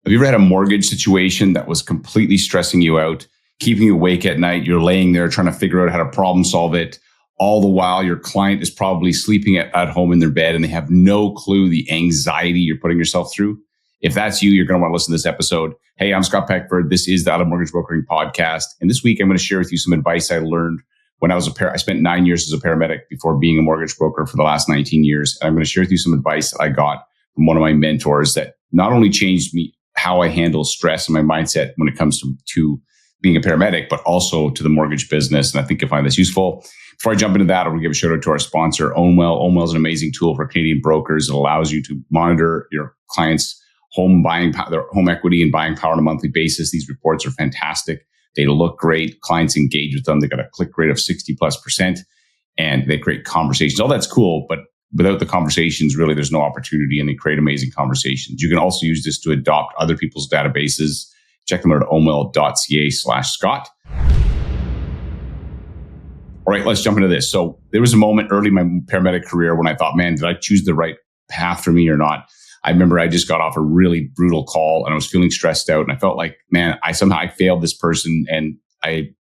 Have you ever had a mortgage situation that was completely stressing you out, keeping you awake at night? You're laying there trying to figure out how to problem solve it. All the while, your client is probably sleeping at home in their bed and they have no clue the anxiety you're putting yourself through. If that's you, you're going to want to listen to this episode. Hey, I'm Scott Peckford. This is the Out of Mortgage Brokering Podcast. And this week, I'm going to share with you some advice I learned when I was I spent 9 years as a paramedic before being a mortgage broker for the last 19 years. And I'm going to share with you some advice that I got from one of my mentors that not only changed me, how I handle stress and my mindset when it comes to being a paramedic, but also to the mortgage business. And I think you'll find this useful. Before I jump into that, I want to give a shout out to our sponsor, Ownwell. Ownwell is an amazing tool for Canadian brokers. It allows you to monitor your clients' their home equity and buying power on a monthly basis. These reports are fantastic. They look great. Clients engage with them. They got a click rate of 60+%, and they create conversations. All that's cool, but without the conversations, really, there's no opportunity, and they create amazing conversations. You can also use this to adopt other people's databases. Check them out at ownwell.ca/Scott. All right, let's jump into this. So there was a moment early in my paramedic career when I thought, man, did I choose the right path for me or not? I remember I just got off a really brutal call and I was feeling stressed out. And I felt like, man, I failed this person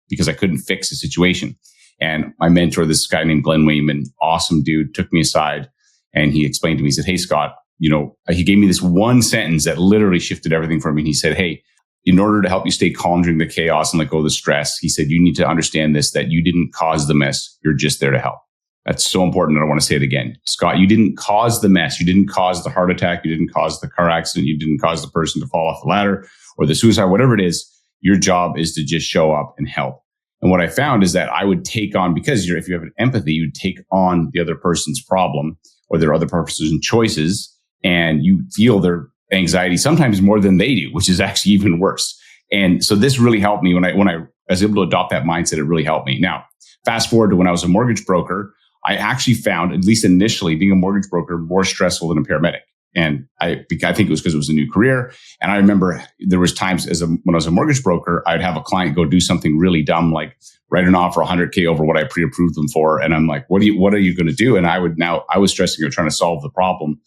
because I couldn't fix the situation. And my mentor, this guy named Glenn Wayman, awesome dude, took me aside and he explained to me, he said, hey, Scott, he gave me this one sentence that literally shifted everything for me. He said, hey, in order to help you stay calm during the chaos and let go of the stress, he said, you need to understand this, that you didn't cause the mess. You're just there to help. That's so important. And I want to say it again. Scott, you didn't cause the mess. You didn't cause the heart attack. You didn't cause the car accident. You didn't cause the person to fall off the ladder or the suicide, whatever it is. Your job is to just show up and help. And what I found is that I would take on, because if you have an empathy, you take on the other person's problem or their other person's choices, and you feel their anxiety sometimes more than they do, which is actually even worse. And so this really helped me when I was able to adopt that mindset. It really helped me. Now, fast forward to when I was a mortgage broker, I actually found, at least initially, being a mortgage broker more stressful than a paramedic. And I think it was because it was a new career. And I remember there was times when I was a mortgage broker, I'd have a client go do something really dumb, like write an offer $100K over what I pre-approved them for. And I'm like, what are you going to do? And I was stressing out trying to solve the problem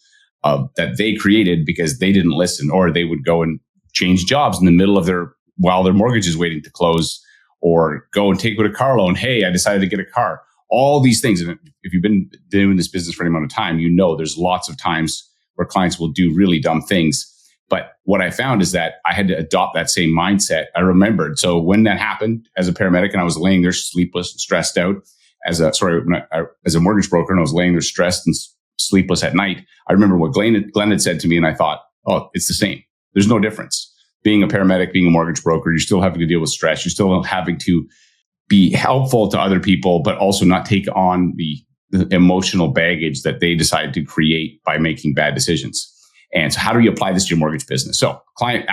that they created because they didn't listen, or they would go and change jobs in the middle of while their mortgage is waiting to close, or go and take out a car loan. Hey, I decided to get a car. All these things. And if you've been doing this business for any amount of time, there's lots of times where clients will do really dumb things. But what I found is that I had to adopt that same mindset. I remembered. So when that happened as a paramedic and I was laying there sleepless and stressed out as a mortgage broker, and I was laying there stressed and sleepless at night, I remember what Glenn had said to me, and I thought, oh, it's the same. There's no difference. Being a paramedic, being a mortgage broker, you're still having to deal with stress. You're still having to be helpful to other people, but also not take on the emotional baggage that they decide to create by making bad decisions. And so how do you apply this to your mortgage business? So client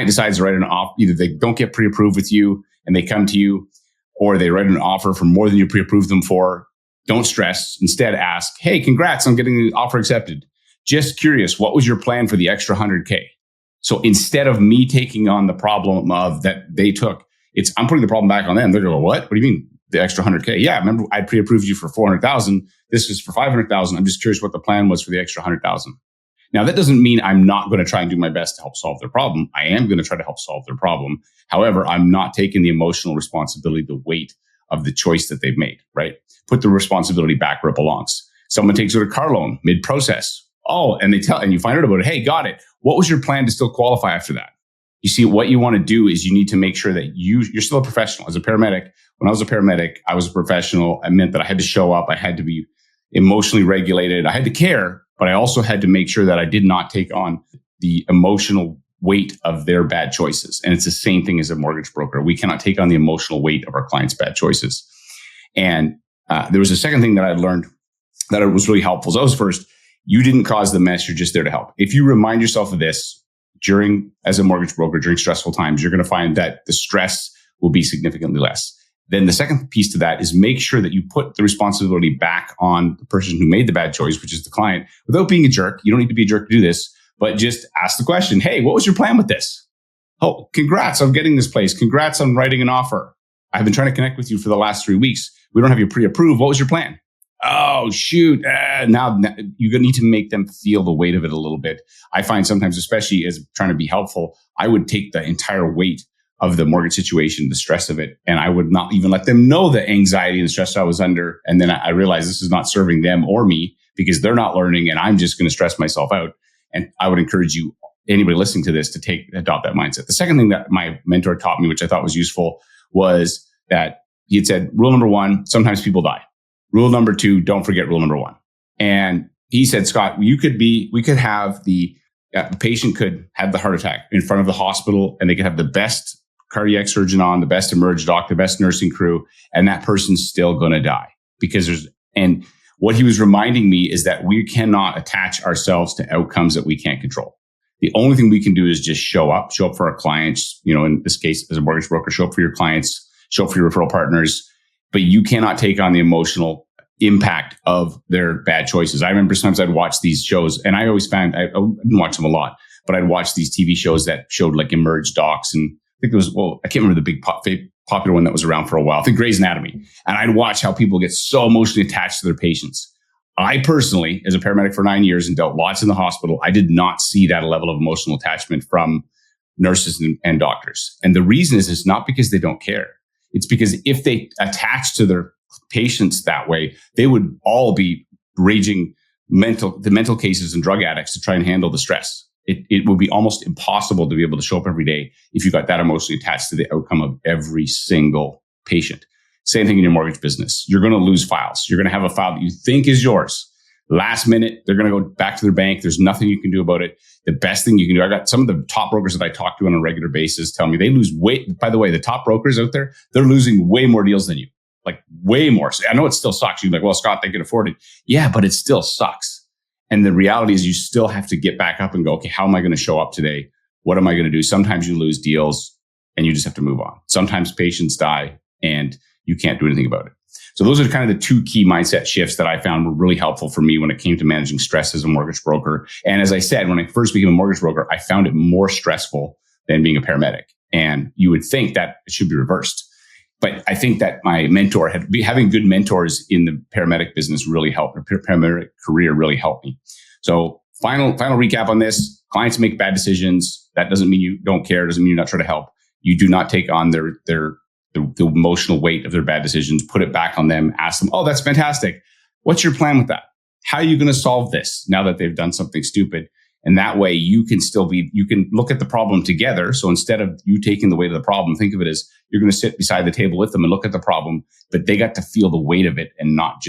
decides to write an offer. Either they don't get pre-approved with you and they come to you, or they write an offer for more than you pre-approved them for. Don't stress. Instead, ask, hey, congrats on getting the offer accepted. Just curious, what was your plan for the extra $100K? So instead of me taking on the problem that they took, I'm putting the problem back on them. They're going, what? What do you mean the extra $100K? Yeah, remember I pre-approved you for $400,000. This is for $500,000. I'm just curious what the plan was for the extra $100,000. Now, that doesn't mean I'm not going to try and do my best to help solve their problem. I am going to try to help solve their problem. However, I'm not taking the emotional responsibility, the weight of the choice that they've made, right? Put the responsibility back where it belongs. Someone takes out a car loan mid-process. Oh, and you find out about it. Hey, got it. What was your plan to still qualify after that? You see, what you want to do is you need to make sure that you're still a professional. As a paramedic, when I was a paramedic, I was a professional. I meant that I had to show up. I had to be emotionally regulated. I had to care, but I also had to make sure that I did not take on the emotional weight of their bad choices. And it's the same thing as a mortgage broker. We cannot take on the emotional weight of our clients' bad choices. And there was a second thing that I learned that it was really helpful. So that was first, you didn't cause the mess. You're just there to help. If you remind yourself of this as a mortgage broker, during stressful times, you're going to find that the stress will be significantly less. Then the second piece to that is make sure that you put the responsibility back on the person who made the bad choice, which is the client, without being a jerk. You don't need to be a jerk to do this, but just ask the question, hey, what was your plan with this? Oh, congrats on getting this place. Congrats on writing an offer. I've been trying to connect with you for the last 3 weeks. We don't have you pre-approved. What was your plan? oh, shoot. Now you're going to need to make them feel the weight of it a little bit. I find sometimes, especially as trying to be helpful, I would take the entire weight of the mortgage situation, the stress of it, and I would not even let them know the anxiety and the stress I was under. And then I realized this is not serving them or me because they're not learning and I'm just going to stress myself out. And I would encourage you, anybody listening to this, to adopt that mindset. The second thing that my mentor taught me, which I thought was useful, was that he had said, rule number 1, sometimes people die. Rule number 2, don't forget rule number 1. And he said, Scott, we could have the patient could have the heart attack in front of the hospital and they could have the best cardiac surgeon on, the best emerge doc, the best nursing crew, and that person's still going to die and what he was reminding me is that we cannot attach ourselves to outcomes that we can't control. The only thing we can do is just show up for our clients. In this case, as a mortgage broker, show up for your clients, show up for your referral partners, but you cannot take on the emotional impact of their bad choices. I remember sometimes I'd watch these shows and I always found, I didn't watch them a lot, but I'd watch these TV shows that showed like emerge docs. And I think it was, I can't remember the big popular one that was around for a while. I think Grey's Anatomy. And I'd watch how people get so emotionally attached to their patients. I personally, as a paramedic for 9 years and dealt lots in the hospital, I did not see that level of emotional attachment from nurses and doctors. And the reason is it's not because they don't care. It's because if they attach to their patients that way, they would all be raging mental cases and drug addicts to try and handle the stress. It would be almost impossible to be able to show up every day if you got that emotionally attached to the outcome of every single patient. Same thing in your mortgage business. You're going to lose files. You're going to have a file that you think is yours. Last minute, they're going to go back to their bank. There's nothing you can do about it. The best thing you can do, I got some of the top brokers that I talk to on a regular basis tell me they lose by the way, the top brokers out there, they're losing way more deals than you, like way more. So I know it still sucks. You're like, well, Scott, they can afford it. Yeah, but it still sucks. And the reality is you still have to get back up and go, okay, how am I going to show up today? What am I going to do? Sometimes you lose deals and you just have to move on. Sometimes patients die and you can't do anything about it. So those are kind of the 2 key mindset shifts that I found were really helpful for me when it came to managing stress as a mortgage broker. And as I said, when I first became a mortgage broker, I found it more stressful than being a paramedic. And you would think that it should be reversed. But I think that my mentor having good mentors in the paramedic business really helped. The paramedic career really helped me. So final recap on this: clients make bad decisions. That doesn't mean you don't care. Doesn't mean you're not trying to help. You do not take on the emotional weight of their bad decisions. Put it back on them. Ask them, "Oh, that's fantastic. What's your plan with that? How are you going to solve this now that they've done something stupid?" And that way you can look at the problem together. So instead of you taking the weight of the problem, think of it as you're going to sit beside the table with them and look at the problem, but they got to feel the weight of it and not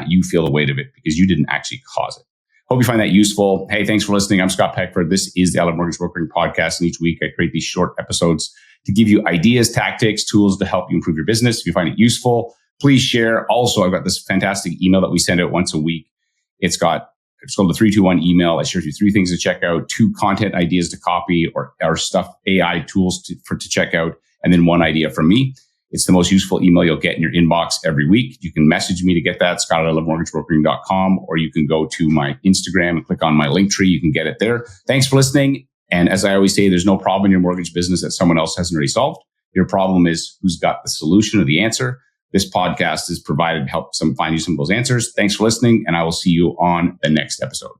you feel the weight of it because you didn't actually cause it. Hope you find that useful. Hey, thanks for listening. I'm Scott Peckford. This is the I Love Mortgage Brokering podcast. And each week I create these short episodes to give you ideas, tactics, tools to help you improve your business. If you find it useful, please share. Also, I've got this fantastic email that we send out once a week. It's called the 321 email. I share with you 3 things to check out, 2 content ideas to copy or stuff, AI tools to check out, and then 1 idea from me. It's the most useful email you'll get in your inbox every week. You can message me to get that, scott@ilovemortgagebrokering.com, or you can go to my Instagram and click on my link tree. You can get it there. Thanks for listening. And as I always say, there's no problem in your mortgage business that someone else hasn't already solved. Your problem is who's got the solution or the answer. This podcast is provided to help find you some of those answers. Thanks for listening, and I will see you on the next episode.